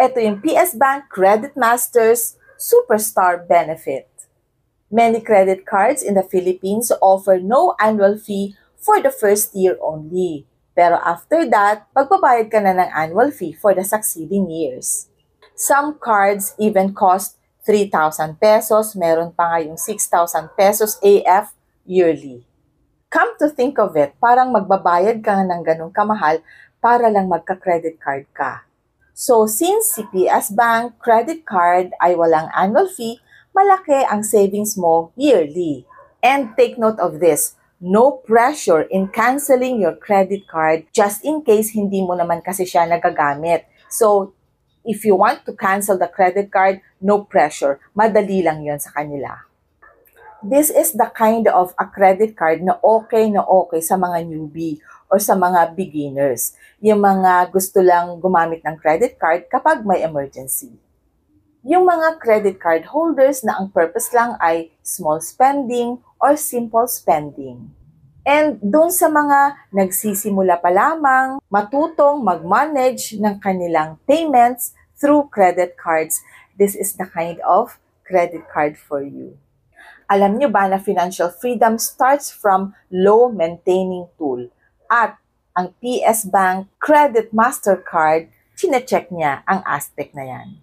Ito yung PS Bank Credit Masters Superstar Benefit. Many credit cards in the Philippines offer no annual fee for the first year only. Pero after that, magbabayad ka na ng annual fee for the succeeding years. Some cards even cost 3,000 pesos, meron pa nga yung 6,000 pesos AF yearly. Come to think of it, parang magbabayad ka ng ganong kamahal para lang magka-credit card ka. So since si PS Bank credit card ay walang annual fee, malaki ang savings mo yearly. And take note of this, no pressure in canceling your credit card just in case hindi mo naman kasi siya nagagamit. So if you want to cancel the credit card, no pressure. Madali lang yon sa kanila. This is the kind of a credit card na okay sa mga newbie or sa mga beginners. Yung mga gusto lang gumamit ng credit card kapag may emergency. Yung mga credit card holders na ang purpose lang ay small spending or simple spending. And dun sa mga nagsisimula pa lamang, matutong mag-manage ng kanilang payments through credit cards, this is the kind of credit card for you. Alam nyo ba na financial freedom starts from low maintaining tool? At ang PS Bank Credit Mastercard, chinecheck niya ang aspect na yan.